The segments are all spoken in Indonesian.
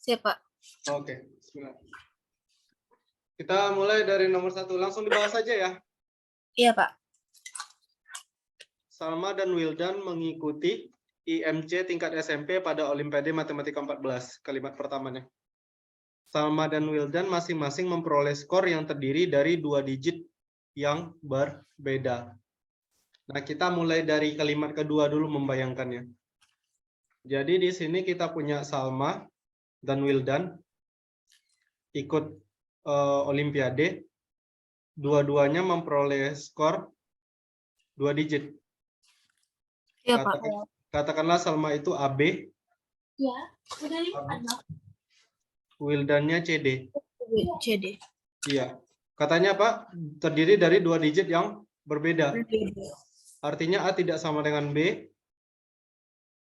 Siap, Pak. Oke, bismillah. Kita mulai dari nomor 1. Langsung dibahas saja ya. Iya, Pak. Salma dan Wildan mengikuti IMC tingkat SMP pada Olimpiade Matematika 14. Kalimat pertamanya. Salma dan Wildan masing-masing memperoleh skor yang terdiri dari 2 digit yang berbeda. Nah, kita mulai dari kalimat kedua dulu membayangkannya. Jadi di sini kita punya Salma dan Wildan ikut Olimpiade. Dua-duanya memperoleh skor 2 digit. Iya, Pak. Katakanlah Salma itu AB, Ya, udah lipat, Pak. Wildannya CD. CD. Iya. Katanya Pak, terdiri dari 2 digit yang berbeda. Artinya A tidak sama dengan B,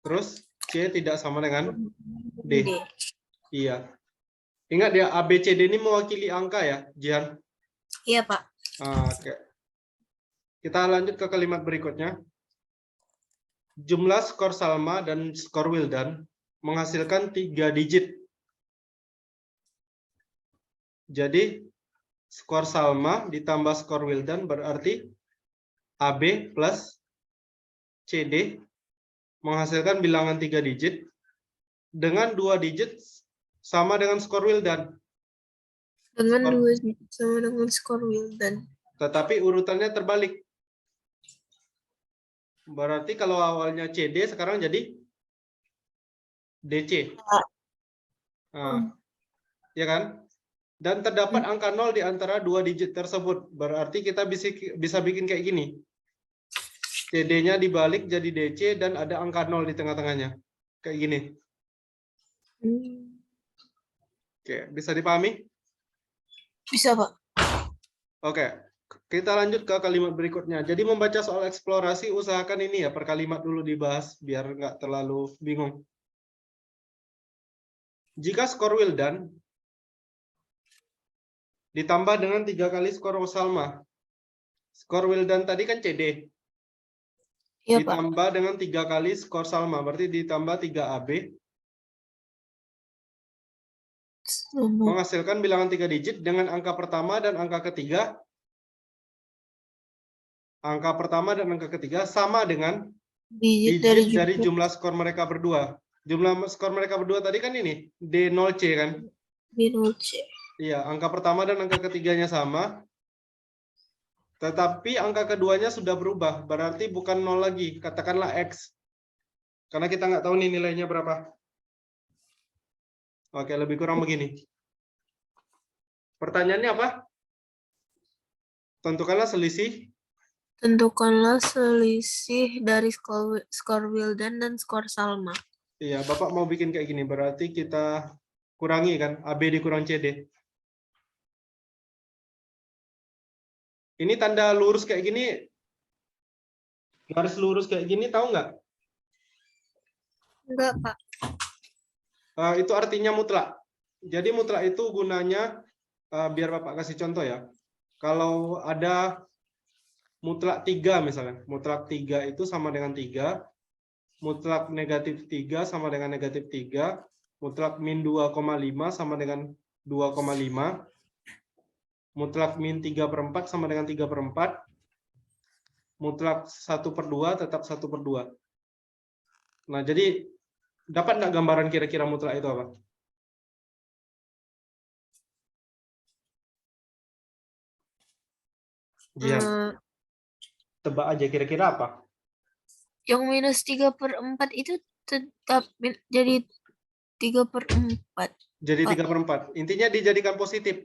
terus C tidak sama dengan D. Iya. Ingat ya, A, B, C, D ini mewakili angka ya, Jihan? Iya, Pak. Oke. Kita lanjut ke kalimat berikutnya. Jumlah skor Salma dan skor Wildan menghasilkan 3 digit. Jadi, skor Salma ditambah skor Wildan berarti AB plus CD menghasilkan bilangan 3 digit dengan 2 digit sama dengan skor Wildan. Dengan 2 sama dengan skor Wildan. Tetapi urutannya terbalik. Berarti kalau awalnya CD sekarang jadi DC. Nah, ya kan? Dan terdapat angka 0 di antara 2 digit tersebut. Berarti kita bisa bikin kayak gini. CD-nya dibalik jadi DC dan ada angka 0 di tengah-tengahnya. Kayak gini. Oke, bisa dipahami? Bisa, Pak. Oke, kita lanjut ke kalimat berikutnya. Jadi membaca soal eksplorasi, usahakan ini ya, per kalimat dulu dibahas, biar nggak terlalu bingung. Jika skor Wildan ditambah dengan 3 kali skor Salma. Skor Wildan tadi kan CD. Iya, Pak. Ditambah dengan 3 kali skor Salma, berarti ditambah 3 AB. Menghasilkan bilangan 3 digit dengan angka pertama dan angka ketiga. Angka pertama dan angka ketiga sama dengan digit dari jumlah skor mereka berdua. Jumlah skor mereka berdua tadi kan ini, D0C kan? D0C. Iya, angka pertama dan angka ketiganya sama. Tetapi angka keduanya sudah berubah, berarti bukan 0 lagi, katakanlah X. Karena kita nggak tahu nih nilainya berapa. Oke, lebih kurang begini. Pertanyaannya apa? Tentukanlah selisih. Tentukanlah selisih dari skor Wildan dan skor Salma. Iya, Bapak mau bikin kayak gini, berarti kita kurangi kan, AB dikurang CD. Ini tanda lurus kayak gini, garis lurus kayak gini, tahu nggak? Enggak, Pak. Itu artinya mutlak. Jadi mutlak itu gunanya, biar Bapak kasih contoh ya. Kalau ada mutlak 3 misalnya, mutlak 3 itu sama dengan 3, mutlak negatif 3 sama dengan negatif 3, mutlak min 2,5 sama dengan 2,5, mutlak min 3/4 sama dengan 3/4, mutlak 1/2 tetap 1/2. Nah, jadi dapat nggak gambaran kira-kira mutlak itu apa? Jihan, tebak aja kira-kira apa? Yang minus 3/4 itu tetap jadi 3/4. Jadi 3/4. Intinya dijadikan positif.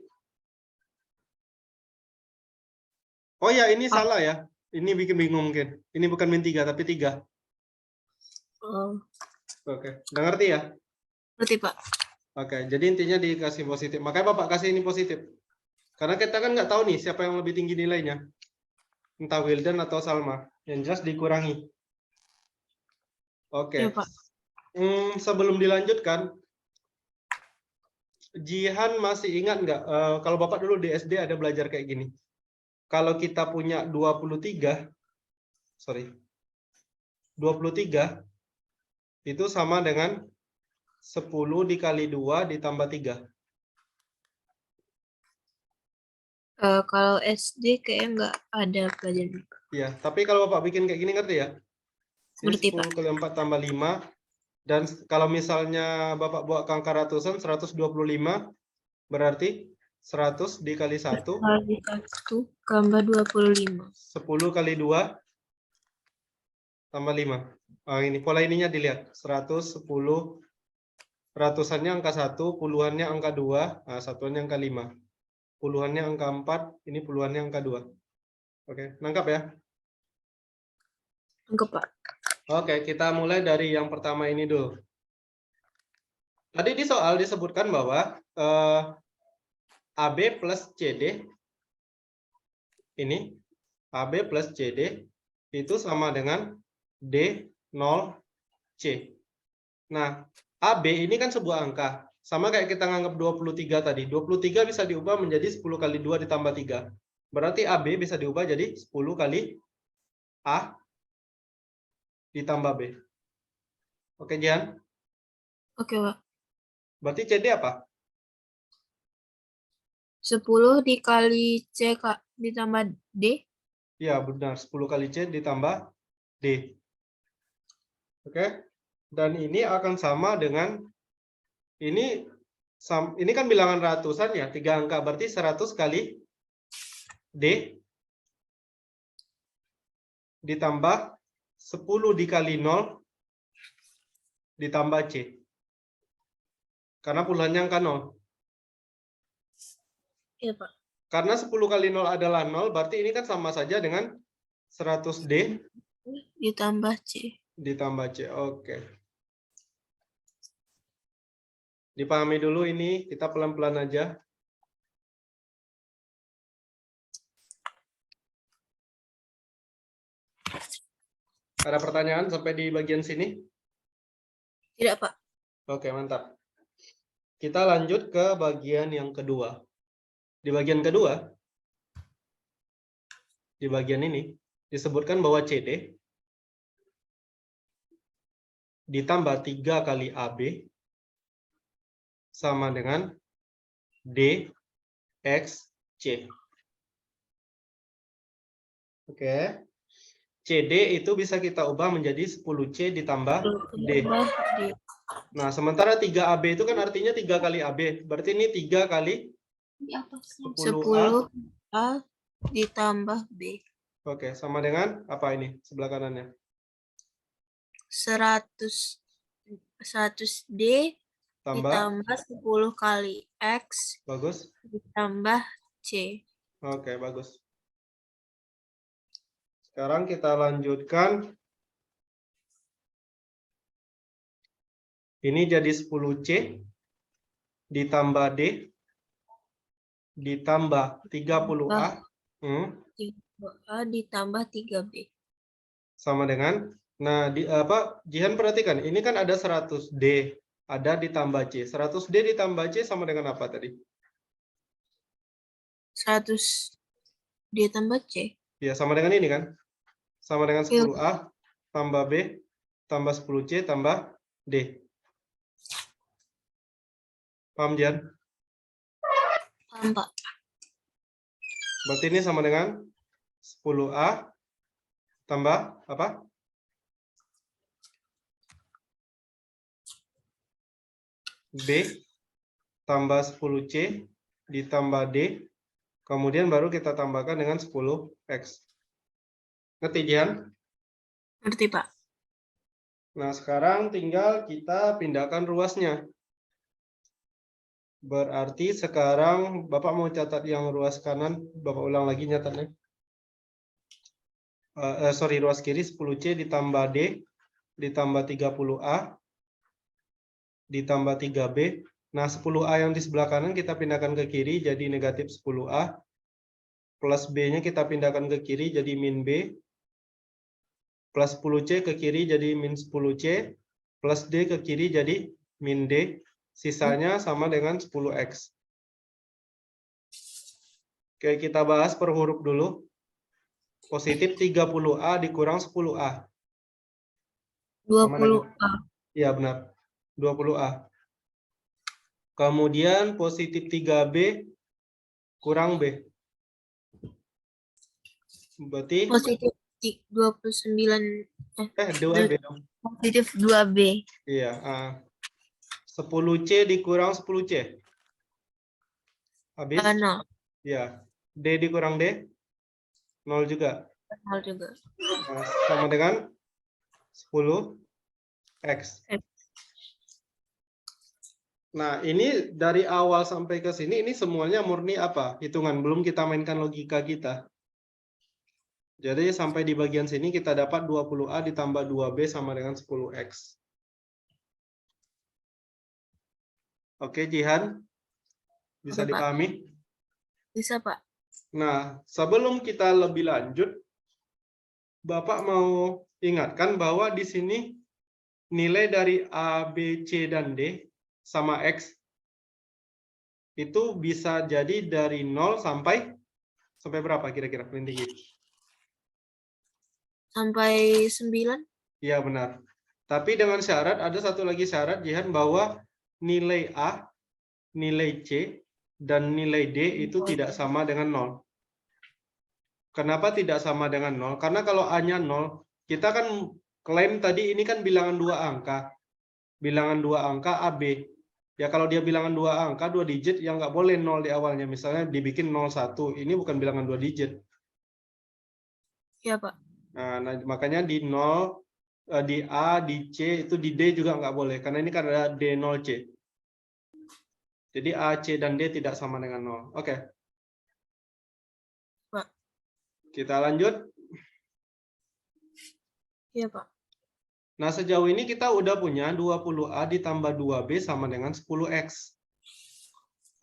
Oh ya, ini salah ya. Ini bikin bingung mungkin. Ini bukan min 3, tapi 3. Oke, udah ngerti ya? Ngerti, Pak. Oke, jadi intinya dikasih positif. Makanya Bapak kasih ini positif. Karena kita kan nggak tahu nih siapa yang lebih tinggi nilainya. Entah Wildan atau Salma. Yang jelas dikurangi. Oke. Ya, Pak. Sebelum dilanjutkan, Jihan masih ingat nggak? Kalau Bapak dulu di SD ada belajar kayak gini. Kalau kita punya 23, itu sama dengan 10 dikali 2 ditambah 3? Kalau SD kayaknya nggak ada pelajaran. Ya, tapi kalau Bapak bikin kayak gini ngerti ya? Ini Ngerti, 10 Pak. kali 4 tambah 5. Dan kalau misalnya Bapak buat angka ratusan, 125 berarti 100 dikali 1. Kali 1 tambah 25. 10 kali 2 tambah 5. Ini pola ininya dilihat. 100, 10, ratusannya angka 1, puluhannya angka 2, satuannya angka 5. Puluhannya angka 4, ini puluhannya angka 2. Oke, nangkap ya? Nangkep, Pak. Oke, kita mulai dari yang pertama ini dulu. Tadi di soal disebutkan bahwa AB plus CD, ini AB plus CD itu sama dengan D0C. Nah, AB ini kan sebuah angka. Sama kayak kita nganggap 23 tadi. 23 bisa diubah menjadi 10 kali 2 ditambah 3. Berarti AB bisa diubah jadi 10 kali A ditambah B. Oke, Jihan? Oke, Pak. Berarti CD apa? 10 dikali C, Kak, ditambah D. Ya, benar. 10 kali C ditambah D. Oke. Dan ini akan sama dengan ini kan bilangan ratusan ya, 3 angka, berarti 100 kali D ditambah 10 dikali 0 ditambah C. Karena puluhannya angka 0. Iya, Pak. Karena 10 kali 0 adalah 0, berarti ini kan sama saja dengan 100D Ditambah C. ditambah C. Oke. Dipahami dulu ini, kita pelan-pelan aja. Ada pertanyaan sampai di bagian sini? Tidak, Pak. Oke, mantap. Kita lanjut ke bagian yang kedua. Di bagian kedua, di bagian ini, disebutkan bahwa CD ditambah 3 kali AB sama dengan DXC. Oke. CD itu bisa kita ubah menjadi 10C ditambah D. Nah, sementara 3AB itu kan artinya 3 kali AB. Berarti ini 3 kali 10A ditambah B. Oke, sama dengan apa ini sebelah kanannya? 100D ditambah 10 kali X. Bagus. Ditambah C. Oke, bagus. Sekarang kita lanjutkan. Ini jadi 10C ditambah D ditambah 30A. 3A ditambah 3B. Sama dengan, nah, Jihan perhatikan, ini kan ada 100D, ada ditambah C. 100D ditambah C sama dengan apa tadi? 100D tambah C. Ya, sama dengan ini kan? Sama dengan 10A tambah B tambah 10C tambah D. Paham, Jihan? Paham, Pak. Berarti ini sama dengan 10A tambah apa? B tambah 10C ditambah D. Kemudian baru kita tambahkan dengan 10X. Ngerti, Jihan? Ngerti, Pak. Nah, sekarang tinggal kita pindahkan ruasnya. Berarti sekarang Bapak mau catat yang ruas kanan, Bapak ulang lagi nyatatnya. Ruas kiri 10C ditambah D ditambah 30A ditambah 3B. Nah, 10A yang di sebelah kanan kita pindahkan ke kiri jadi negatif 10A. Plus B-nya kita pindahkan ke kiri jadi min B. Plus 10C ke kiri jadi min 10C. Plus D ke kiri jadi min D. Sisanya sama dengan 10X. Oke, kita bahas per huruf dulu. Positif 30A dikurang 10A. 20A. Iya, benar. 20A. Kemudian positif 3B kurang B. Berarti Positif 29. 2B dong. Positif 2B. Iya. 10C dikurang 10C. Habis? 0. Ya. D dikurang D? 0 juga. 0 juga. Nah, sama dengan 10X. Nah, ini dari awal sampai ke sini, ini semuanya murni apa? Hitungan, belum kita mainkan logika kita. Jadi sampai di bagian sini kita dapat 20A ditambah 2B sama dengan 10X. Oke, Jihan? Bisa Oke, Pak. dipahami? Bisa, Pak. Nah, sebelum kita lebih lanjut, Bapak mau ingatkan bahwa di sini nilai dari A, B, C, dan D sama X itu bisa jadi dari 0 sampai berapa kira-kira? Sampai 9. Iya benar. Tapi dengan syarat, ada satu lagi syarat, Jihan, bahwa nilai A, nilai C, dan nilai D itu tidak sama dengan 0. Kenapa tidak sama dengan 0? Karena kalau A-nya 0, kita kan klaim tadi ini kan bilangan 2 angka. Bilangan 2 angka AB. Ya kalau dia bilangan 2 angka, 2 digit, yang nggak boleh 0 di awalnya. Misalnya dibikin 01. Ini bukan bilangan 2 digit. Iya, Pak. Nah, makanya di 0, di A, di C, itu di D juga nggak boleh. Karena ini kan ada D0C. Jadi A, C, dan D tidak sama dengan 0. Oke. Pak. Kita lanjut. Iya, Pak. Nah, sejauh ini kita udah punya 20A ditambah 2B sama dengan 10X.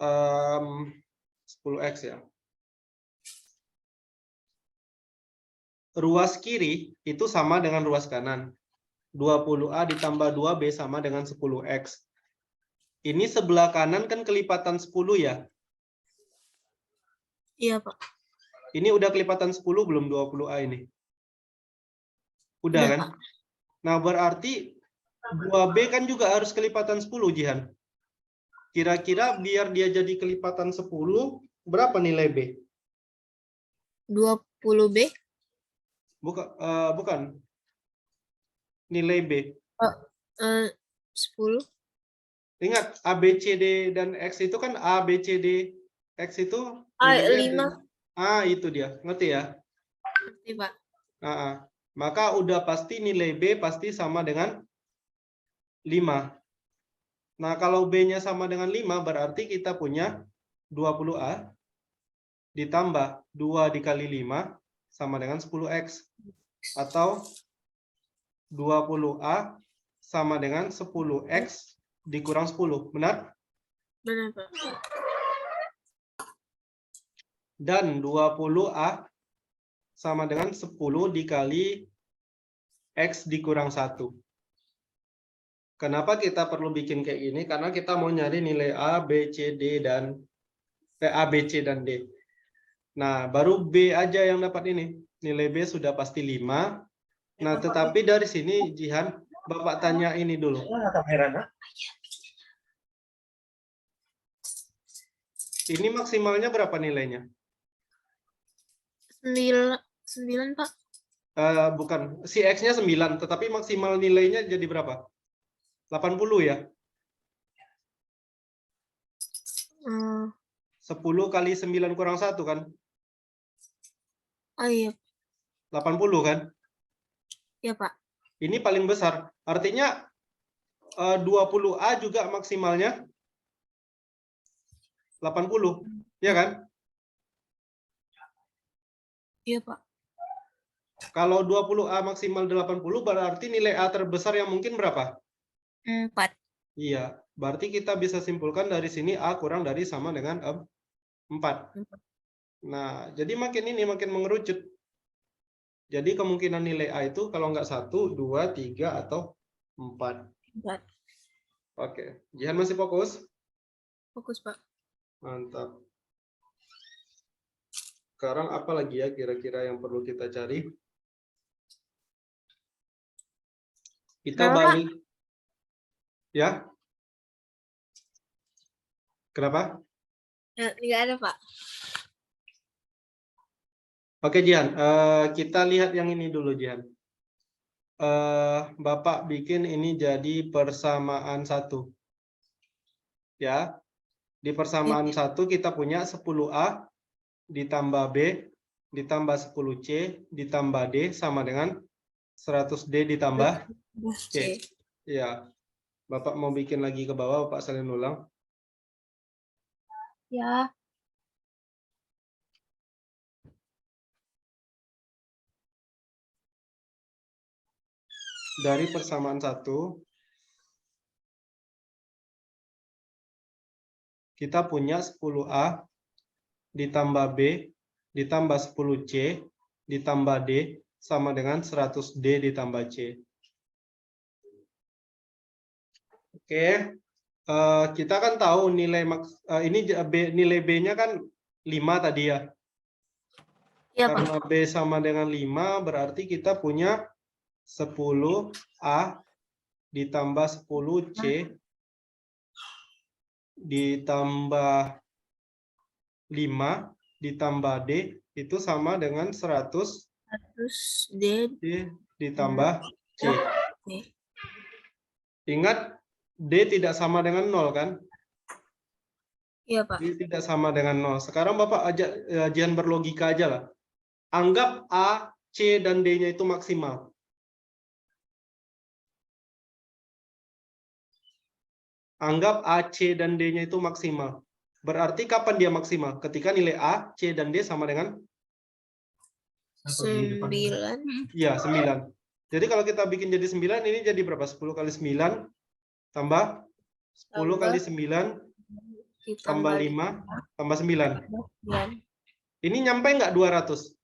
10X ya. Ruas kiri itu sama dengan ruas kanan. 20A ditambah 2B sama dengan 10X. Ini sebelah kanan kan kelipatan 10 ya? Iya, Pak. Ini udah kelipatan 10 belum 20A ini? Udah kan? Pak. Nah, berarti 2B kan juga harus kelipatan 10, Jihan. Kira-kira biar dia jadi kelipatan 10, berapa nilai B? 20B. Bukan. Nilai B. 10. Ingat, A, B, C, D, dan X itu kan A, B, C, D, X itu nilainya 5. itu dia. Ngerti ya? Ngerti, Pak. Maka udah pasti nilai B pasti sama dengan 5. Nah, kalau B-nya sama dengan 5, berarti kita punya 20A ditambah 2 dikali 5 sama dengan 10X. Atau 20A sama dengan 10X dikurang 10. Benar? Benar, Pak. Dan 20A sama dengan 10 dikali X dikurang 1. Kenapa kita perlu bikin kayak gini? Karena kita mau nyari nilai A, B, C, D, dan A, B, C, dan D. Nah, baru B aja yang dapat ini. Nilai B sudah pasti 5. Nah, tetapi dari sini, Jihan, Bapak tanya ini dulu. Ini maksimalnya berapa nilainya? 9, Pak. Bukan, si X-nya 9, tetapi maksimal nilainya jadi berapa? 80 ya? 10 kali 9 kurang 1 kan? Oh iya. 80 kan? Iya, Pak. Ini paling besar. Artinya 20A juga maksimalnya 80. Ya kan? Iya, Pak. Kalau 20A maksimal 80, berarti nilai A terbesar yang mungkin berapa? 4. Iya, berarti kita bisa simpulkan dari sini A kurang dari sama dengan 4. Nah, jadi makin mengerucut. Jadi kemungkinan nilai A itu kalau nggak 1, 2, 3, atau 4. 4. Oke, Jihan masih fokus? Fokus, Pak. Mantap. Sekarang apa lagi ya kira-kira yang perlu kita cari? Kita balik. Ya? Kenapa? Nggak ada, Pak. Oke, Jihan. Kita lihat yang ini dulu, Jihan. Bapak bikin ini jadi persamaan 1. Ya. Di persamaan 1 kita punya 10A ditambah B ditambah 10C ditambah D sama dengan 100D ditambah C. Ya. Bapak mau bikin lagi ke bawah, Bapak salin ulang. Ya. Dari persamaan 1 kita punya 10A ditambah B ditambah 10C ditambah D sama dengan 100D ditambah C. Oke, kita kan tahu nilai nilai B-nya kan 5 tadi ya. Iya, Karena Pak. B sama dengan 5 berarti kita punya 10A ditambah 10C ditambah 5 ditambah D itu sama dengan 100 100D ditambah C. Oke. Ingat, D tidak sama dengan 0 kan? Iya, Pak. D tidak sama dengan 0. Sekarang Bapak jangan berlogika aja lah. Anggap A, C, dan D-nya itu maksimal. Anggap A, C, dan D-nya itu maksimal. Berarti kapan dia maksimal? Ketika nilai A, C, dan D sama dengan 9. Iya, 9. Jadi kalau kita bikin jadi 9, ini jadi berapa? 10 kali 9 tambah 10 kali 9 tambah 5 tambah 9. Ini nyampe nggak 200?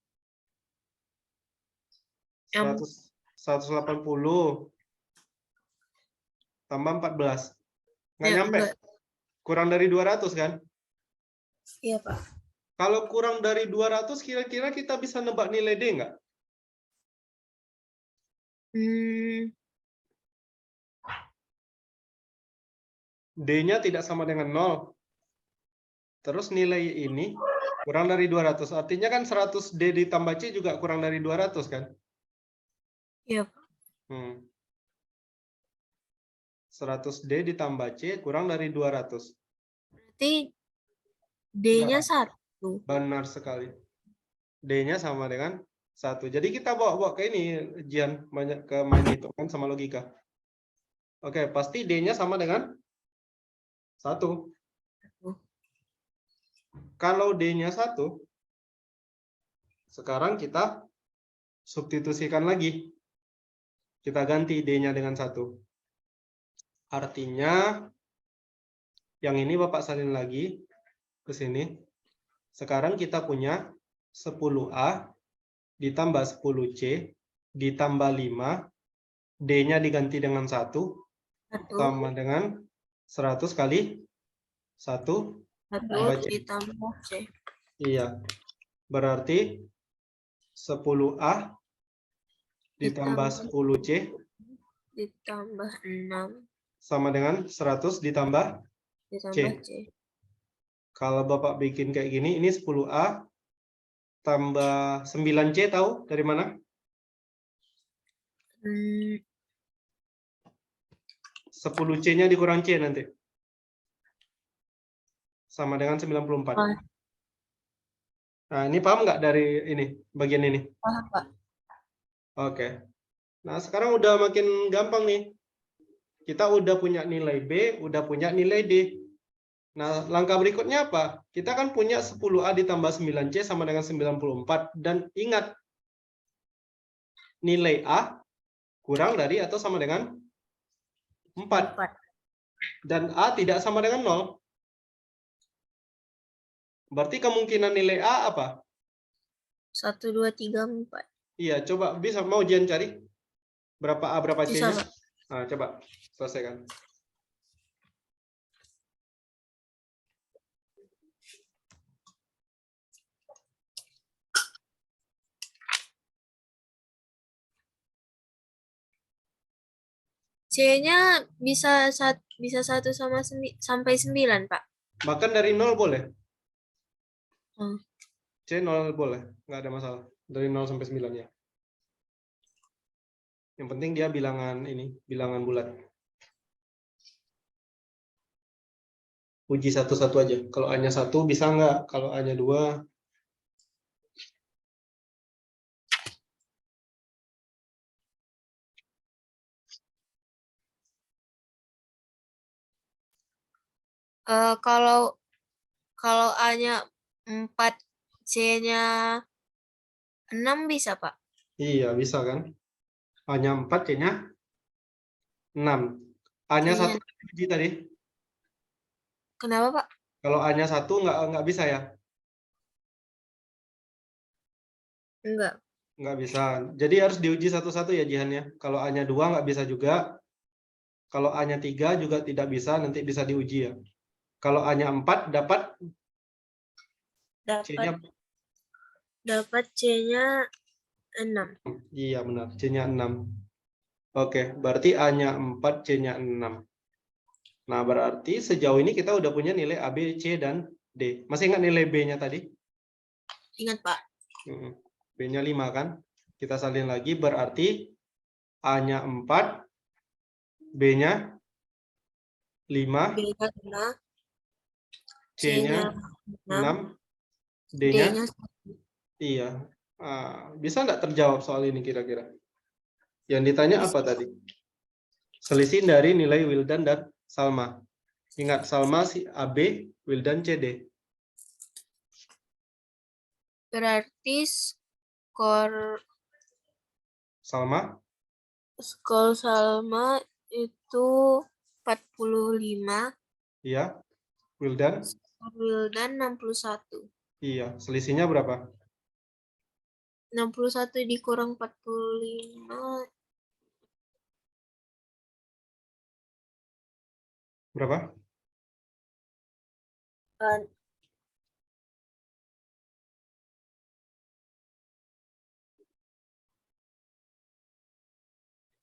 180 tambah 14. Nggak nyampe. Kurang dari 200 kan? Iya, Pak. Kalau kurang dari 200, kira-kira kita bisa nebak nilai D nggak? D-nya tidak sama dengan 0. Terus nilai ini kurang dari 200. Artinya kan 100D ditambah C juga kurang dari 200 kan? Iya, Pak. 100D ditambah C kurang dari 200. Berarti D-nya 1. Benar sekali. D-nya sama dengan 1. Jadi kita bawa ke ini, Jian, banyak ke main hitungan sama logika. Oke, pasti D-nya sama dengan 1. Kalau D-nya 1, sekarang kita substitusikan lagi. Kita ganti D-nya dengan 1. Artinya, yang ini Bapak salin lagi ke sini. Sekarang kita punya 10A ditambah 10C ditambah 5. D-nya diganti dengan 1. Sama dengan 100 kali 1 ditambah C. Iya. Berarti 10A ditambah 10C ditambah 6 sama dengan 100 ditambah C. Kalau Bapak bikin kayak gini, ini 10A tambah 9C tahu dari mana? 10C-nya dikurang C nanti. Sama dengan 94. Nah, ini paham nggak dari ini, bagian ini? Paham, Pak. Oke. Nah, sekarang udah makin gampang nih. Kita udah punya nilai B, udah punya nilai D. Nah, langkah berikutnya apa? Kita kan punya 10A ditambah 9C sama dengan 94. Dan ingat, nilai A kurang dari atau sama dengan 4. Dan A tidak sama dengan 0. Berarti kemungkinan nilai A apa? 1, 2, 3, 4. Iya, coba bisa mau Jian cari berapa A berapa C-nya? Nah, coba selesaikan. C-nya bisa 1 sampai 9, Pak. Bahkan dari 0 boleh. Hmm. C 0 boleh, nggak ada masalah. Dari 0 sampai 9 ya. Yang penting dia bilangan bulat. Uji satu-satu aja. Kalau A-nya 1 bisa nggak? Kalau A-nya 2. Kalau A-nya 4, C-nya 6 bisa, Pak? Iya, bisa kan? A-nya 4, C-nya 6. A-nya 1 C-nya. uji tadi. Kenapa, Pak? Kalau A-nya 1 nggak bisa ya? Enggak. Nggak bisa. Jadi harus diuji satu-satu ya jihannya. Kalau A-nya 2 nggak bisa juga. Kalau A-nya 3 juga tidak bisa, nanti bisa diuji ya. Kalau A-nya 4 dapat C-nya. Dapat C-nya 6. Iya benar, C-nya 6. Oke, berarti A-nya 4, C-nya 6. Nah, berarti sejauh ini kita udah punya nilai A, B, C, dan D. Masih ingat nilai B-nya tadi? Ingat, Pak. B-nya 5 kan? Kita salin lagi, berarti A-nya 4, B-nya 5, B-nya 5, C-nya C-nya 6, 6, D-nya D-nya iya. Bisa nggak terjawab soal ini kira-kira? Yang ditanya apa tadi? Selisih dari nilai Wildan dan Salma. Ingat, Salma si AB, Wildan CD. berarti skor Salma, Salma itu 45, iya. Wildan, skor Wildan 61. iya. Selisihnya berapa? 61 dikurang 45, Berapa? kan,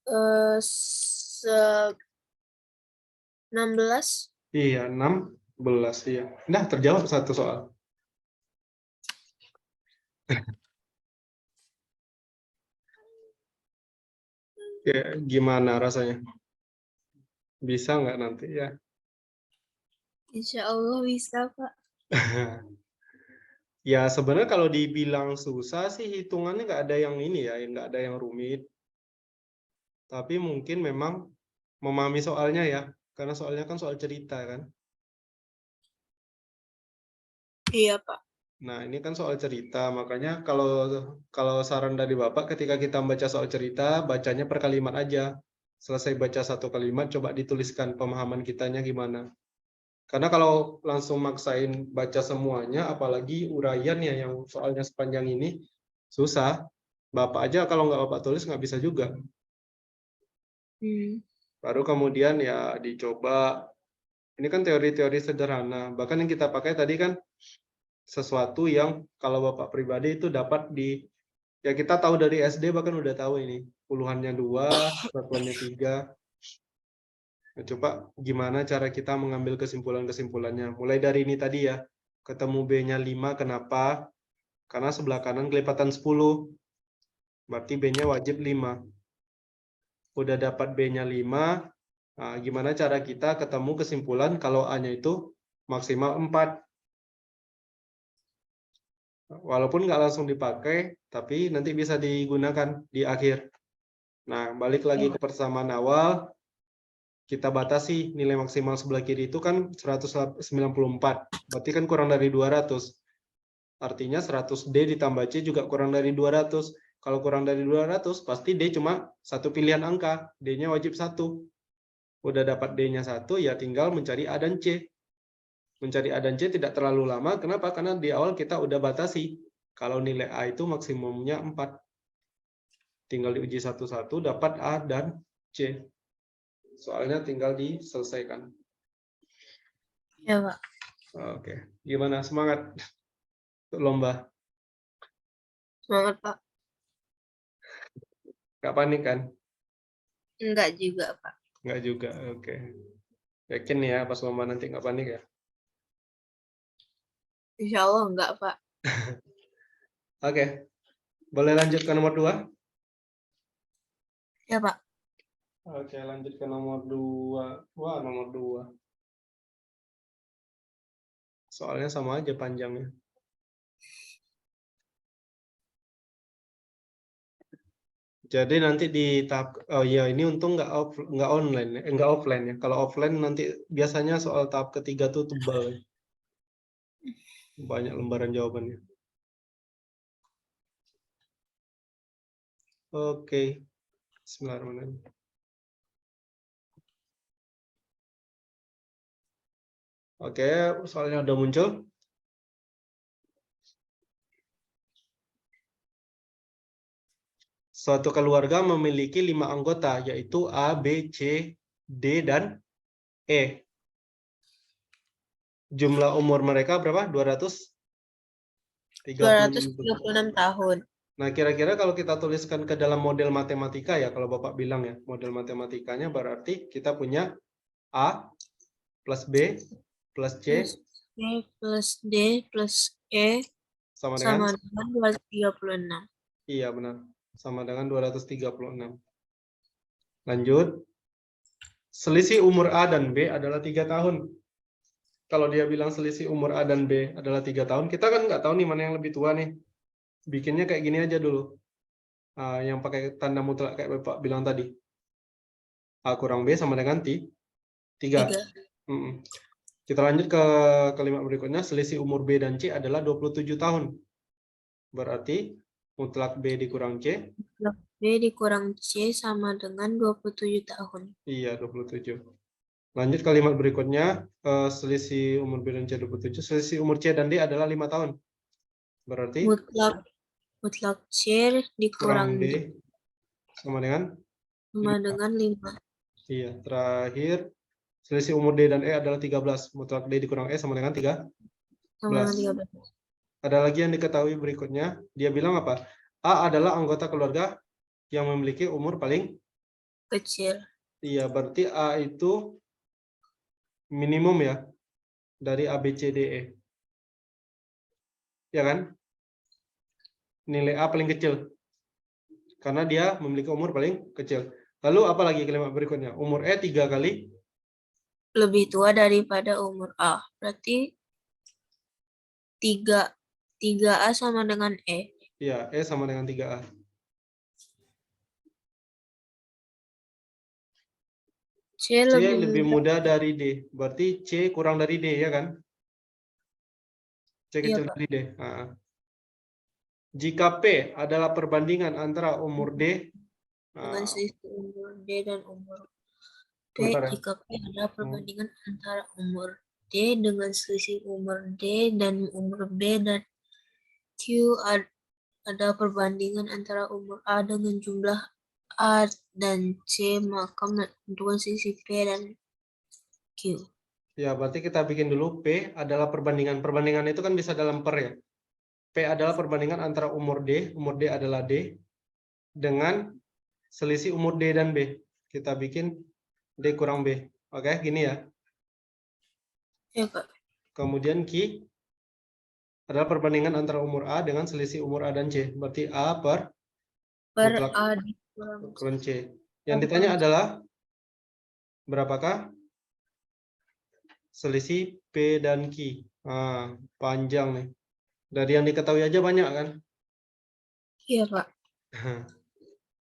eh, 16. Iya, 16. Iya. Nah, terjawab satu soal. Ya, gimana rasanya? Bisa nggak nanti ya? Insya Allah bisa, Pak. Ya, sebenarnya kalau dibilang susah sih hitungannya nggak ada yang ini ya, nggak ada yang rumit. Tapi mungkin memang memahami soalnya ya, karena soalnya kan soal cerita kan. Iya, Pak. Nah, ini kan soal cerita, makanya kalau saran dari Bapak ketika kita membaca soal cerita, bacanya per kalimat aja. Selesai baca satu kalimat, coba dituliskan pemahaman kitanya gimana. Karena kalau langsung maksain baca semuanya, apalagi uraian ya yang soalnya sepanjang ini, susah. Bapak aja kalau nggak Bapak tulis nggak bisa juga. Baru kemudian ya dicoba. Ini kan teori-teori sederhana. Bahkan yang kita pakai tadi kan sesuatu yang kalau Bapak pribadi itu dapat ya kita tahu dari SD bahkan udah tahu ini. Puluhannya 2, satuannya 3. Nah, coba gimana cara kita mengambil kesimpulan-kesimpulannya. Mulai dari ini tadi ya. Ketemu B-nya 5, kenapa? Karena sebelah kanan kelipatan 10. Berarti B-nya wajib 5. Udah dapat B-nya 5. Nah, gimana cara kita ketemu kesimpulan kalau A-nya itu maksimal 4. Walaupun nggak langsung dipakai, tapi nanti bisa digunakan di akhir. Nah, balik lagi ke persamaan awal, kita batasi nilai maksimal sebelah kiri itu kan 194. Berarti kan kurang dari 200. Artinya 100D ditambah C juga kurang dari 200. Kalau kurang dari 200, pasti D cuma satu pilihan angka. D-nya wajib 1. Udah dapat D-nya 1, ya tinggal mencari A dan C. Mencari A dan C tidak terlalu lama. Kenapa? Karena di awal kita udah batasi. Kalau nilai A itu maksimumnya 4. Tinggal diuji satu-satu, dapat A dan C. Soalnya tinggal diselesaikan. Ya, Pak. Oke. Gimana? Semangat untuk lomba? Semangat, Pak. Nggak panik kan? Enggak juga, Pak. Nggak juga. Oke. Yakin ya pas lomba nanti nggak panik ya? Insya Allah enggak, Pak. Oke. Boleh lanjut ke nomor 2? Ya, Pak. Oke, lanjut ke nomor 2. Wah, nomor 2. Soalnya sama aja panjangnya. Jadi nanti di tahap, oh iya ini untung nggak online, nggak offline ya. Kalau offline nanti biasanya soal tahap ketiga tuh tebal, ya. Banyak lembaran jawabannya. Oke, Bismillahirrahmanirrahim. Oke, soalnya udah muncul. Suatu keluarga memiliki 5 anggota, yaitu A, B, C, D, dan E. Jumlah umur mereka berapa? 236 tahun. Nah, kira-kira kalau kita tuliskan ke dalam model matematika ya, kalau Bapak bilang ya, model matematikanya berarti kita punya A plus B plus C Plus C plus D plus E sama sama dengan? dengan 236. Iya, benar. Sama dengan 236. Lanjut. Selisih umur A dan B adalah 3 tahun. Kalau dia bilang selisih umur A dan B adalah 3 tahun, kita kan nggak tahu nih mana yang lebih tua nih. Bikinnya kayak gini aja dulu. Yang pakai tanda mutlak kayak Bapak bilang tadi. A kurang B sama dengan 3. Kita lanjut ke kalimat berikutnya. Selisih umur B dan C adalah 27 tahun. Berarti mutlak B dikurang C. Mutlak B dikurang C sama dengan 27 tahun. Iya, 27. Lanjut kalimat berikutnya. Selisih umur B dan C 27. Selisih umur C dan D adalah 5 tahun. Berarti mutlak C dikurang kurang D D sama dengan 5. Iya, terakhir selisih umur D dan E adalah 13. Mutlak D dikurang E sama dengan 13. Sama dengan 13. Ada lagi yang diketahui berikutnya. Dia bilang apa? A adalah anggota keluarga yang memiliki umur paling Kecil. Iya, berarti A itu minimum ya dari A, B, C, D, E. Ya kan? Nilai A paling kecil. Karena dia memiliki umur paling kecil. Lalu apa lagi kalimat berikutnya? Umur E 3 kali lebih tua daripada umur A. Berarti 3A sama dengan E. Iya, E sama dengan 3A. C lebih muda dari D. Berarti C kurang dari D, ya kan? C kecil dari D. Jika P adalah perbandingan antara umur D dengan selisih umur D dan umur P, jika P adalah perbandingan antara umur D dengan selisih umur D dan umur B, dan Q ada perbandingan antara umur A dengan jumlah A dan C, maka menentukan selisih P dan Q. Ya, berarti kita bikin dulu P adalah perbandingan. Perbandingan itu kan bisa dalam per ya. P adalah perbandingan antara umur D adalah D, dengan selisih umur D dan B. Kita bikin D kurang B. Oke, gini ya. Ya, Pak. Kemudian Q adalah perbandingan antara umur A dengan selisih umur A dan C. Berarti A per mutlak A kurang C. Yang ditanya adalah berapakah selisih P dan Q. Panjang nih. Dari yang diketahui aja banyak kan? Iya, Pak.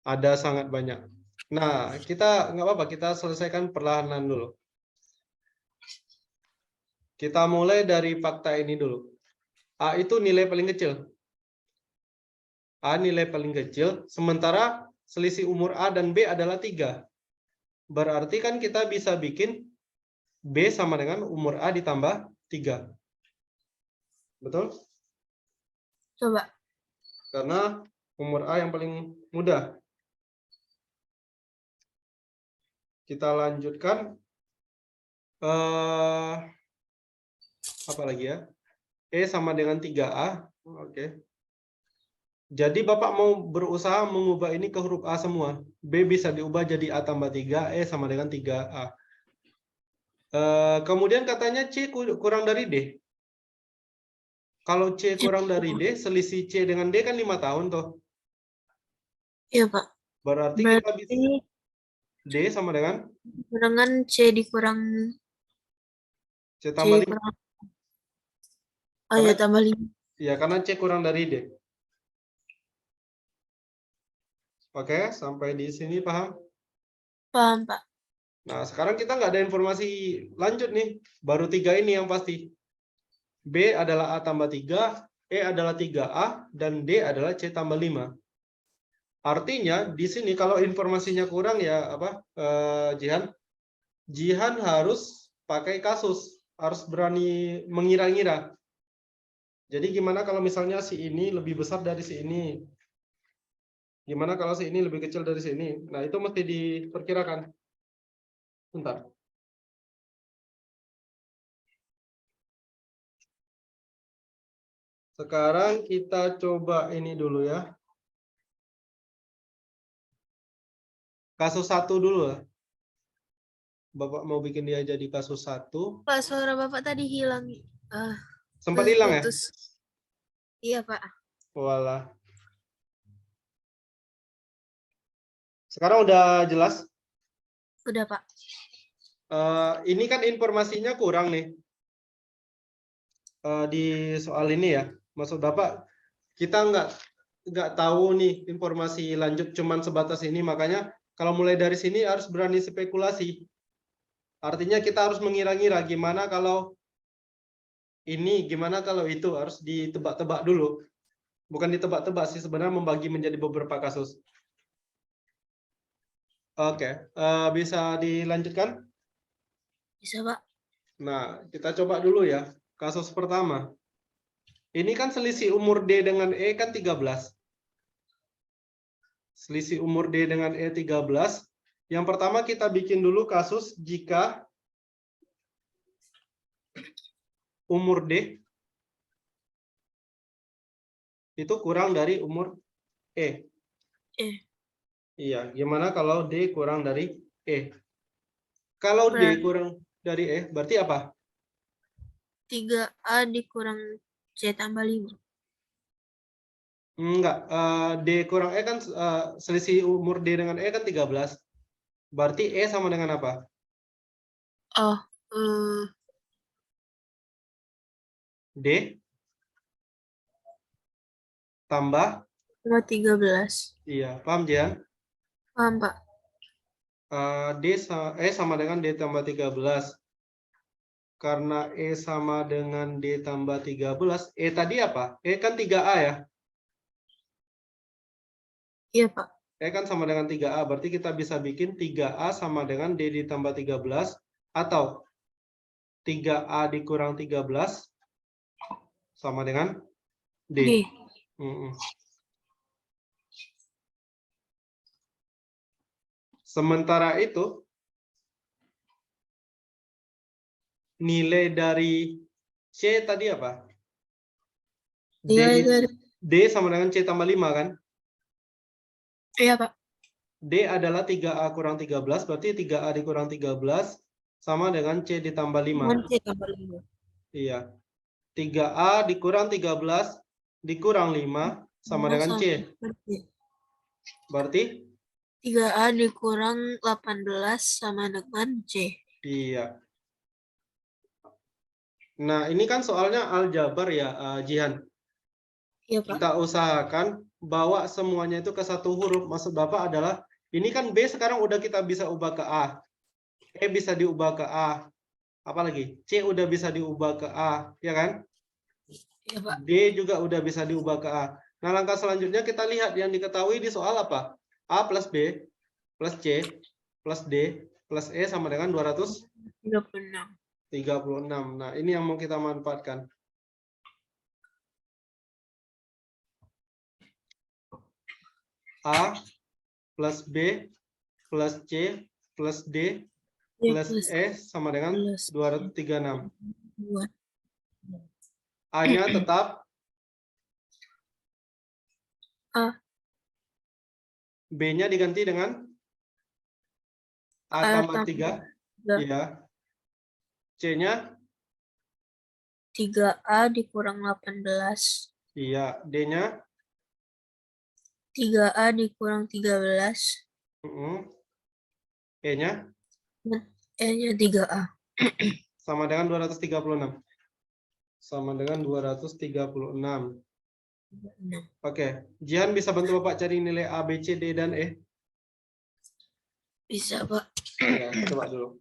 Ada sangat banyak. Nah, kita nggak apa-apa, kita selesaikan perlahan dulu. Kita mulai dari fakta ini dulu. A itu nilai paling kecil. A nilai paling kecil, sementara selisih umur A dan B adalah 3. Berarti kan kita bisa bikin B sama dengan umur A ditambah 3. Betul? Coba. Karena umur A yang paling muda. Kita lanjutkan. Apa lagi ya? E sama dengan 3A. Oke. Jadi Bapak mau berusaha mengubah ini ke huruf A semua. B bisa diubah jadi A tambah 3, E sama dengan 3A. Kemudian katanya C kurang dari D. Kalau C kurang dari D, selisih C dengan D kan 5 tahun tuh. Iya, Pak. Berarti kita bisa Berarti D sama dengan kurangan C dikurang C C tambah 5. dikurang oh Karena ya tambah 5. ya karena C kurang dari D. Oke, sampai di sini paham? Paham, Pak. Nah, sekarang kita nggak ada informasi lanjut nih. Baru 3 ini yang pasti. B adalah A tambah 3, E adalah 3A, dan D adalah C tambah 5. Artinya, di sini kalau informasinya kurang ya, Jihan? Jihan harus pakai kasus. Harus berani mengira-ngira. Jadi gimana kalau misalnya si ini lebih besar dari si ini? Gimana kalau si ini lebih kecil dari si ini? Nah, itu mesti diperkirakan. Bentar. Sekarang kita coba ini dulu ya. Kasus 1 dulu ya. Bapak mau bikin dia jadi kasus 1. Pak, suara Bapak tadi hilang. Sempat hilang ya? Putus. Iya, Pak. Walah. Sekarang udah jelas? Udah, Pak. Ini kan informasinya kurang nih. Di soal ini ya. Maksud Bapak, kita nggak tahu nih informasi lanjut cuman sebatas ini. Makanya kalau mulai dari sini harus berani spekulasi. Artinya kita harus mengira-ngira gimana kalau ini, gimana kalau itu. Harus ditebak-tebak dulu. Bukan ditebak-tebak sih, sebenarnya membagi menjadi beberapa kasus. Oke, bisa dilanjutkan? Bisa, Pak. Nah, kita coba dulu ya. Kasus pertama. Ini kan selisih umur D dengan E kan 13. Selisih umur D dengan E 13. Yang pertama kita bikin dulu kasus jika umur D itu kurang dari umur E. Iya, gimana kalau D kurang dari E? Kalau D kurang dari E, berarti apa? 3A dikurang C tambah 5. Enggak, D kurang E kan selisih umur D dengan E kan 13. Berarti E sama dengan apa? Oh, D tambah, 13. iya, paham Jian? Paham, Pak. E sama dengan D tambah 13. Karena E sama dengan D tambah 13, E tadi apa? E kan 3A ya? Iya, Pak. E kan sama dengan 3A, berarti kita bisa bikin 3A sama dengan D ditambah 13, atau 3A dikurang 13 sama dengan D. Sementara itu, nilai dari C tadi apa? D sama dengan C tambah 5 kan? Iya, Pak. D adalah 3A kurang 13, berarti 3A dikurang 13 sama dengan C ditambah 5. C tambah 5. Iya. 3A dikurang 13 dikurang 5 sama dengan C. Berarti 3A dikurang 18 sama dengan C. Iya. Nah, ini kan soalnya aljabar ya, Jihan. Iya, Pak. Kita usahakan bawa semuanya itu ke satu huruf. Maksud Bapak adalah, ini kan B sekarang udah kita bisa ubah ke A. E bisa diubah ke A. Apalagi? C udah bisa diubah ke A, ya kan? Iya, Pak. D juga udah bisa diubah ke A. Nah, langkah selanjutnya kita lihat yang diketahui di soal apa? A plus B plus C plus D plus E sama dengan 236. Nah, ini yang mau kita manfaatkan. A plus B plus C plus D plus E sama dengan 236. A-nya tetap A. B-nya diganti dengan A tambah 3. Iya. C-nya 3A dikurang 18. Iya, D-nya? 3A dikurang 13. E-nya? E-nya 3A. Sama dengan 236. Sama dengan 236. Oke, Jihan bisa bantu Bapak cari nilai A, B, C, D, dan E? Bisa, Pak. Ya, coba dulu.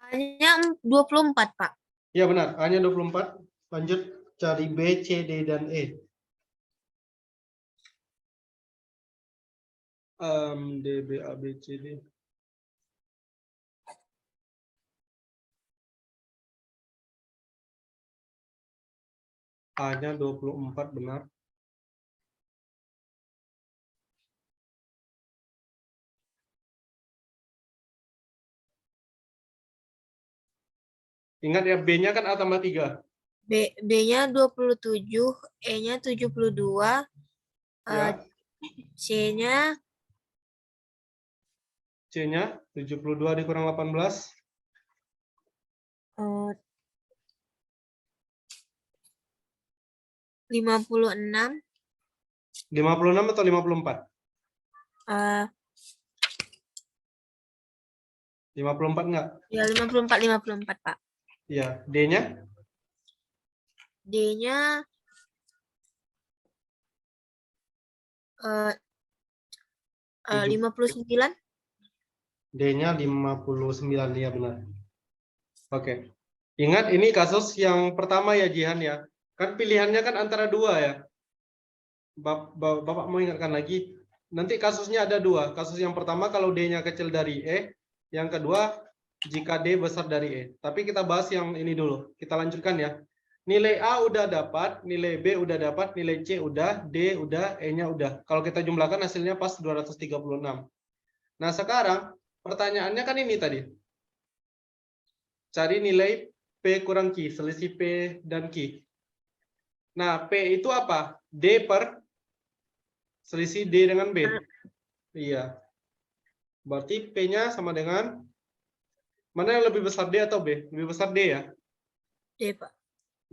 A-nya 24, Pak. Ya benar, A-nya 24. Lanjut cari B, C, D, dan E. D, B, A, B, C, D. A-nya 24 benar. Ingat ya, B-nya kan A tambah 3. B-nya 27, E-nya 72, Ya, C-nya C-nya 72 dikurang 18. 56. 56 atau 54? 54 enggak? Ya 54, Pak. Ya, D-nya? D-nya 59. D-nya 59, ya benar. Oke. Ingat ini kasus yang pertama ya Jihan ya. Kan pilihannya kan antara dua ya. Bapak mau ingatkan lagi. Nanti kasusnya ada dua. Kasus yang pertama kalau D-nya kecil dari E. Yang kedua jika D besar dari E. Tapi kita bahas yang ini dulu. Kita lanjutkan ya. Nilai A udah dapat, nilai B udah dapat, nilai C udah, D udah, E-nya udah. Kalau kita jumlahkan hasilnya pas 236. Nah sekarang pertanyaannya kan ini tadi. Cari nilai P kurang Q, selisih P dan Q. Nah, P itu apa? D per selisih D dengan B. Iya. Berarti P-nya sama dengan Mana yang lebih besar, D atau B? Lebih besar D ya? D, Pak.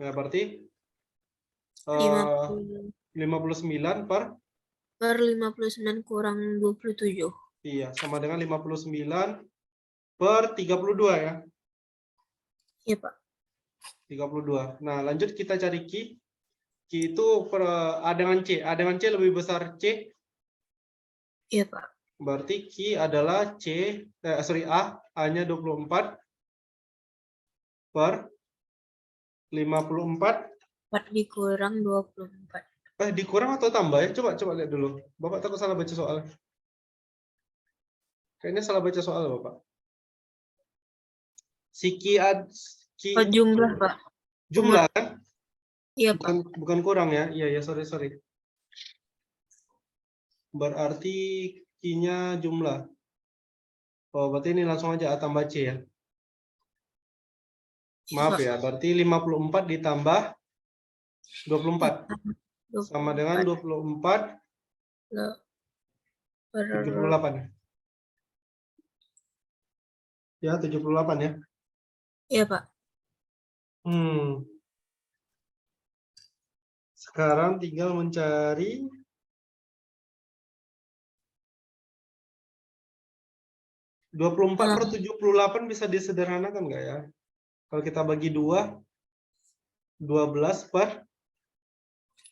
Nah, berarti 50 59 per, per 59 kurang 27. iya, sama dengan 59 per 32 ya. Iya, Pak. 32. Nah, lanjut kita cari Q. Q itu A dengan C. A dengan C lebih besar C. Iya, Pak. Berarti Q adalah A-nya 24 per 54. 4 dikurang 24. Dikurang atau tambah ya? Coba lihat dulu. Bapak takut salah baca soal. Kayaknya salah baca soal, Bapak. Si Q Oh, jumlah, Pak. jumlah kan? Iya, Pak. Bukan kurang ya? Iya, sorry. Berarti Q-nya jumlah. Oh, berarti ini langsung aja A tambah C ya. Maaf ya, berarti 54 ditambah 24. Sama dengan 24 78. Ya, 78 ya. Iya, Pak. Sekarang tinggal mencari 24 per 78 bisa disederhanakan nggak ya? Kalau kita bagi 2, 12 per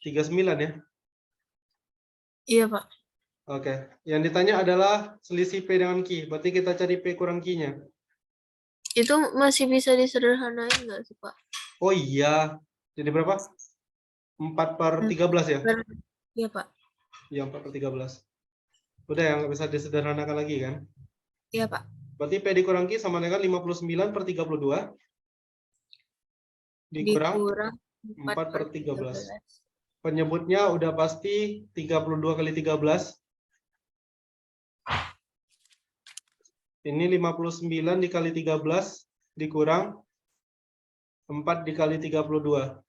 39 ya. Iya, Pak. Oke, yang ditanya adalah selisih P dengan Q. Berarti kita cari P kurang Q-nya. Itu masih bisa disederhanain nggak sih, Pak? Oh iya, jadi berapa? 4 per 13 ya? Iya, Pak. Iya, 4 per 13. Udah ya, nggak bisa disederhanakan lagi kan? Iya, Pak. Berarti P dikurang Q sama dengan 59 per 32 dikurang 4 per 13. Penyebutnya udah pasti 32 kali 13. Ini 59 dikali 13 dikurang 4 dikali 32.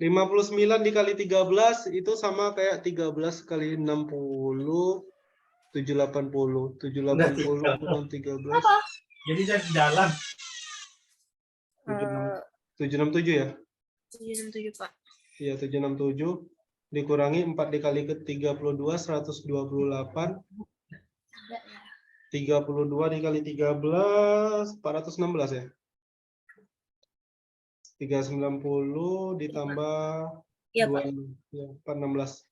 59 dikali 13 itu sama kayak 13 kali 60, 780. 780 kurang 13. Apa? Jadi saya di dalam. 767 ya? 767, Pak. Iya, 767 dikurangi 4 dikali ke 32, 128. 32 dikali 13, 416 ya? 390 ditambah 2, Iya, Pak. ya, 416.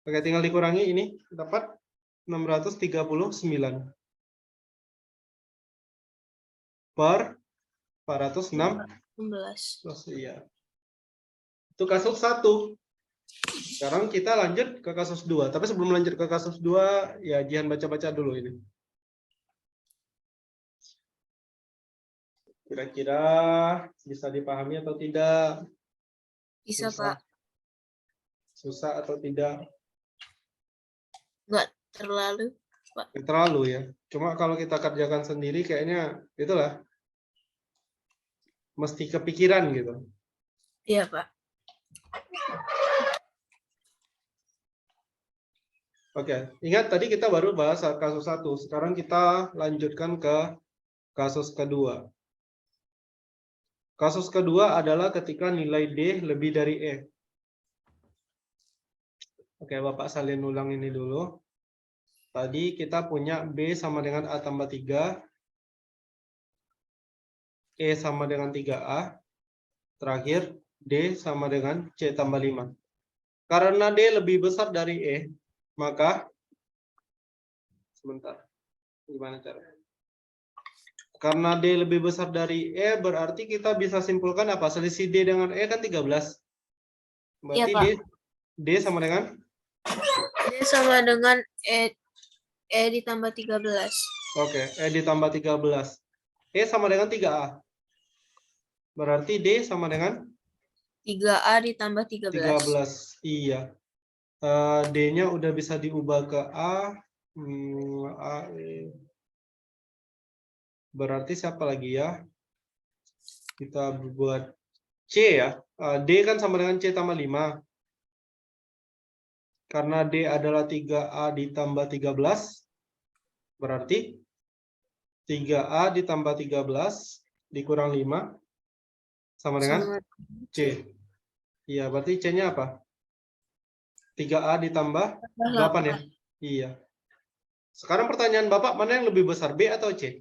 Oke, tinggal dikurangi ini, dapat 639 per 416. Iya. Itu kasus 1. Sekarang kita lanjut ke kasus 2. Tapi sebelum lanjut ke kasus 2, ya jangan baca-baca dulu ini. Kira-kira bisa dipahami atau tidak? Bisa, Susah. Pak. Susah atau tidak? Nggak terlalu, Pak. Nggak terlalu ya. Cuma kalau kita kerjakan sendiri kayaknya itulah. Mesti kepikiran gitu. Iya, Pak. Oke, ingat tadi kita baru bahas kasus 1. Sekarang kita lanjutkan ke kasus kedua. Kasus kedua adalah ketika nilai D lebih dari E. Oke, Bapak salin ulang ini dulu. Tadi kita punya B sama dengan A tambah 3. E sama dengan 3A. Terakhir, D sama dengan C tambah 5. Karena D lebih besar dari E, maka sebentar. Gimana caranya? Karena D lebih besar dari E, berarti kita bisa simpulkan apa? Selisih D dengan E kan 13. Berarti Iya, Pak. D sama dengan? D sama dengan E ditambah 13. Oke, E ditambah 13. E sama dengan 3A. Berarti D sama dengan? 3A ditambah 13. 13. Iya. D-nya udah bisa diubah ke A. A, E. Berarti siapa lagi ya? Kita buat C ya. D kan sama dengan C tambah 5. Karena D adalah 3A ditambah 13. Berarti 3A ditambah 13 dikurang 5 sama dengan Sama C. Iya, berarti C-nya apa? 3A ditambah 8 ya? Iya. Sekarang pertanyaan Bapak, mana yang lebih besar, B atau C?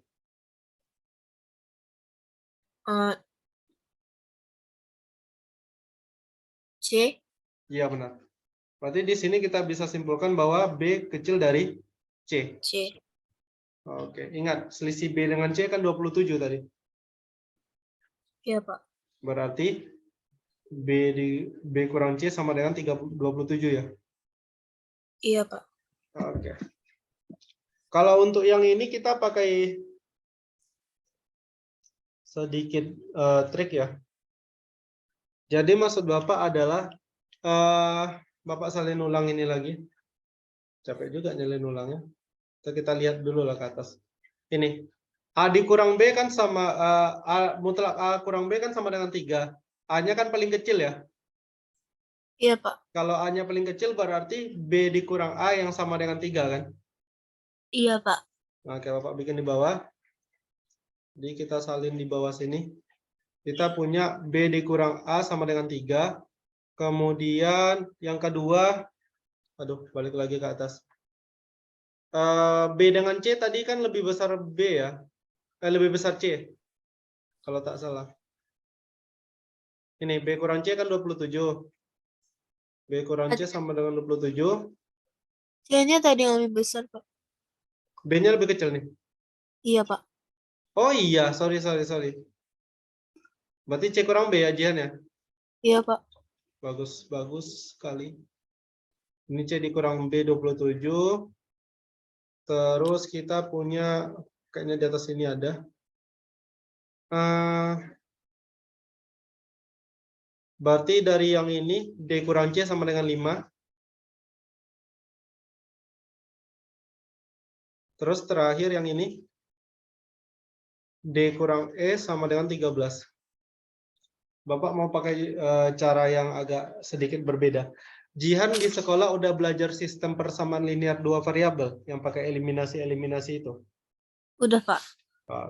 C. Iya, benar. Berarti di sini kita bisa simpulkan bahwa B kecil dari C. C. Oke, ingat selisih B dengan C kan 27 tadi. Iya, Pak. Berarti B kurang C sama dengan 27 ya? Iya, Pak. Oke. Kalau untuk yang ini kita pakai sedikit trik ya. Jadi maksud Bapak adalah Bapak salin ulang ini lagi. Capek juga nyalin ulangnya. Kita lihat dulu lah ke atas. Ini A dikurang B kan sama mutlak A kurang B kan sama dengan 3. A-nya kan paling kecil ya. Iya, Pak. Kalau A-nya paling kecil berarti B dikurang A yang sama dengan 3 kan? Iya, Pak. Oke, Bapak bikin di bawah. Jadi kita salin di bawah sini. Kita punya B dikurang A sama dengan 3. Kemudian yang kedua, aduh balik lagi ke atas. B dengan C tadi kan lebih besar B ya. Lebih besar C. Kalau tak salah. Ini B kurang C kan 27. B kurang C sama dengan 27. C-nya tadi yang lebih besar, Pak. B-nya lebih kecil nih. Iya, Pak. Oh iya, sorry. Berarti C kurang B ya, Jihan ya? Iya, Pak. Bagus sekali. Ini C dikurang B 27. Terus kita punya, kayaknya di atas ini ada. Berarti dari yang ini, D kurang C sama dengan 5. Terus terakhir yang ini, D kurang E sama dengan 13. Bapak mau pakai cara yang agak sedikit berbeda. Jihan di sekolah udah belajar sistem persamaan linear dua variabel yang pakai eliminasi itu. Udah, Pak.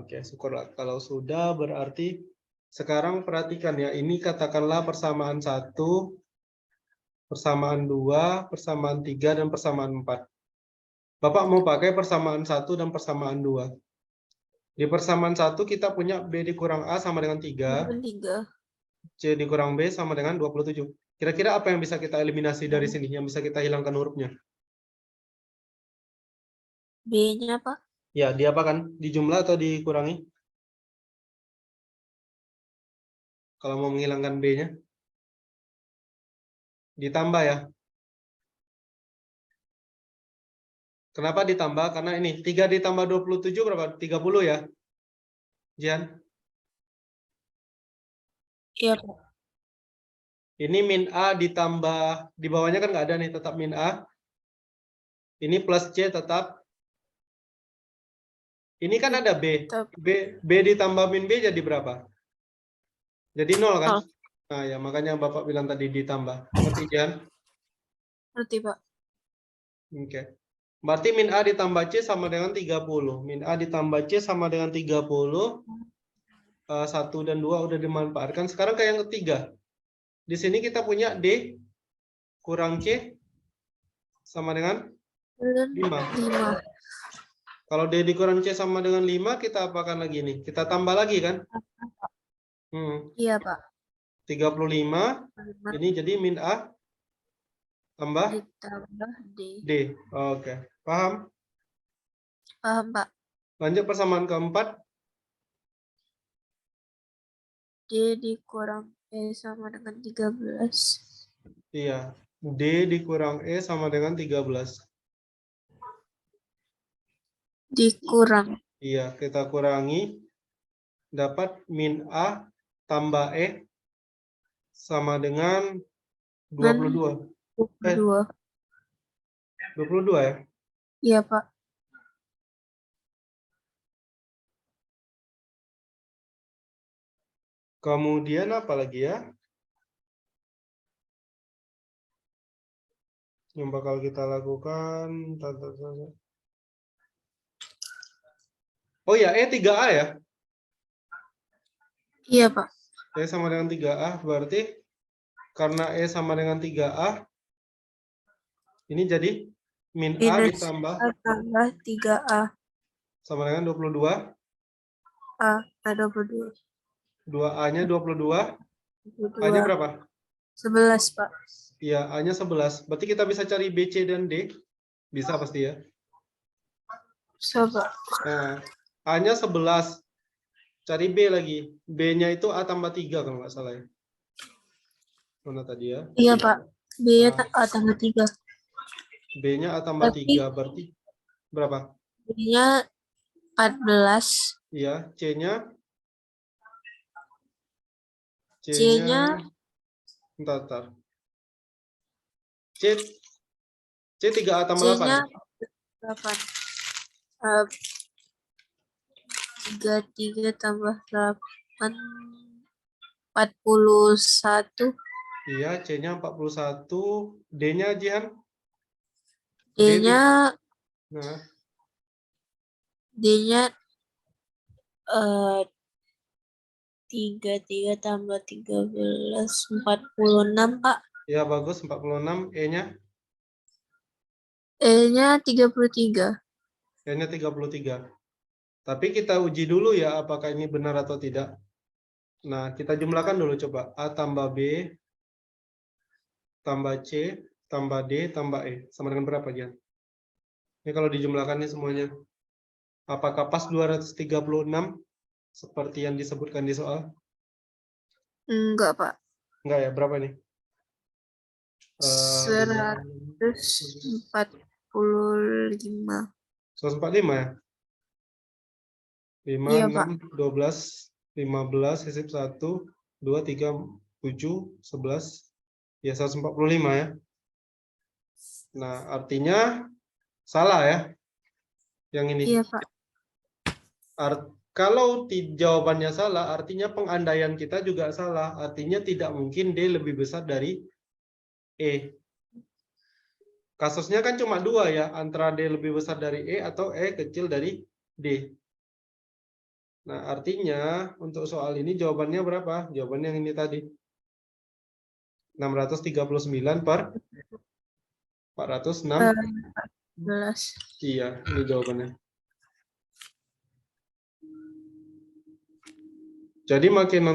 Oke, syukurlah. Kalau sudah berarti sekarang perhatikan ya. Ini katakanlah persamaan 1, persamaan 2, persamaan 3, dan persamaan 4. Bapak mau pakai persamaan 1 dan persamaan 2. Di persamaan 1 kita punya B dikurang A sama dengan 3. 3. C dikurang B sama dengan 27. Kira-kira apa yang bisa kita eliminasi dari sini? Yang bisa kita hilangkan hurufnya? B-nya, Pak. Ya, diapakan? Dijumlah atau dikurangi? Kalau mau menghilangkan B-nya. Ditambah ya. Kenapa ditambah? Karena ini 3 ditambah 27 berapa? 30 ya? Jian? Iya, Pak. Ini min A ditambah, di bawahnya kan nggak ada nih, tetap min A. Ini plus C tetap. Ini kan ada B. B ditambah min B jadi berapa? Jadi 0 kan? Nah ya, makanya Bapak bilang tadi ditambah. Ngerti, Jian? Ngerti, Pak. Oke. Berarti min A ditambah C sama dengan 30. Min A ditambah C sama dengan 30. 1 dan 2 udah dimanfaatkan. Sekarang ke yang ketiga. Di sini kita punya D kurang C sama dengan 5. 5. Kalau D dikurang C sama dengan 5, kita apakan lagi nih? Kita tambah lagi kan? Iya, Pak. 35. Ini jadi min A tambah ditambah D. D. Oke. Paham? Paham, Pak. Lanjut persamaan keempat. D dikurang E sama dengan 13. Iya. D dikurang E sama dengan 13. Dikurang. Iya, kita kurangi. Dapat min A tambah E sama dengan 22. 22. 22 ya? Iya, Pak. Kemudian apa lagi ya? Yang bakal kita lakukan. Oh ya, E 3A ya? Iya, Pak. E sama dengan 3A, berarti karena E sama dengan 3A, ini jadi min A Minus ditambah A tambah 3A. sama dengan 22. A, A22. 2A-nya 22. 22. A-nya berapa? 11, Pak. Iya, A-nya 11. Berarti kita bisa cari B, C, dan D. Bisa pasti ya. Coba. Nah, A-nya 11. Cari B lagi. B-nya itu A tambah 3 kalau nggak salah ya. Mana tadi ya? Iya, Pak. B-nya Nah, A tambah 3. B-nya A tambah Tapi 3. Berarti berapa? B-nya 14. Iya, C-nya C-nya bentar. C 3A tambah 8. C-nya 8. 33 tambah 8. 41. Iya, C-nya 41. D-nya Jihan? D-nya Nah, D-nya 33 tambah 13 46, Pak. ya bagus 46. E-nya? E-nya 33. E-nya 33. Tapi kita uji dulu ya apakah ini benar atau tidak. Nah, kita jumlahkan dulu coba. A tambah B tambah C tambah D tambah E. Sama dengan berapa, Jihan? Ini kalau dijumlahkan nih semuanya. Apakah pas 236 seperti yang disebutkan di soal? Enggak, Pak. Enggak ya, berapa nih? 145. 145 ya? 5, Iya, 6, Pak. 12, 15, sisip 1, 2, 3, 7, 11. Ya, 145 ya. Nah, artinya salah ya. Yang ini. Iya, Pak. Kalau jawabannya salah, artinya pengandaian kita juga salah. Artinya tidak mungkin D lebih besar dari E. Kasusnya kan cuma dua ya, antara D lebih besar dari E atau E kecil dari D. Nah, artinya untuk soal ini jawabannya berapa? Jawabannya yang ini tadi. 639 per 406. 14. Iya, ini jawabannya. Jadi makin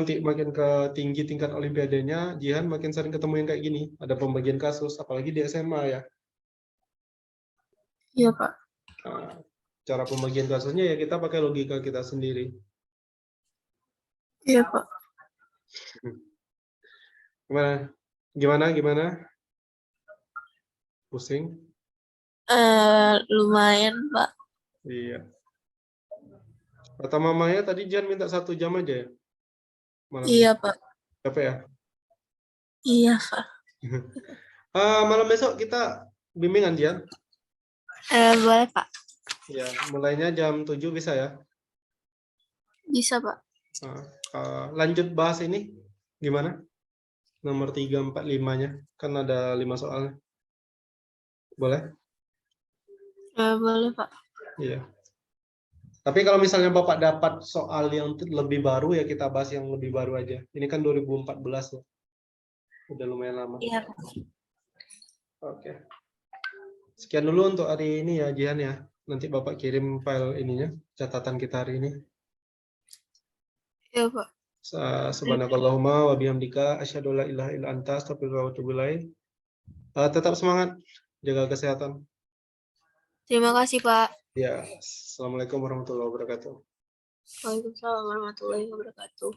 ke tinggi tingkat olimpiadanya, Jihan makin sering ketemu yang kayak gini. Ada pembagian kasus, apalagi di SMA ya. Iya, Pak. Nah, cara pembagian kasusnya ya kita pakai logika kita sendiri. Iya, Pak. Gimana? Pusing? Lumayan, Pak. Iya. Kata mamanya tadi Jihan minta 1 jam aja ya? Malam Iya, ini. Pak. Capek ya? Iya, Pak. Malam besok kita bimbingan, Jihan? Boleh, Pak. Ya, mulainya jam 7 bisa ya? Bisa, Pak. Lanjut bahas ini gimana? Nomor 3, 4, 5-nya. Kan ada 5 soalnya. Boleh? Boleh, Pak. Iya. Tapi kalau misalnya Bapak dapat soal yang lebih baru, ya kita bahas yang lebih baru aja. Ini kan 2014 ya. Udah lumayan lama. Iya, Pak. Oke. Sekian dulu untuk hari ini ya, Jihan ya. Nanti Bapak kirim file ininya, catatan kita hari ini. Iya, Pak. Subhanakallahumma wa bihamdika asyhadu an la ilaha illa anta astaghfiruka wa atubu ilaik. Tetap semangat, jaga kesehatan. Terima kasih, Pak. Ya, assalamualaikum warahmatullahi wabarakatuh. Waalaikumsalam warahmatullahi wabarakatuh.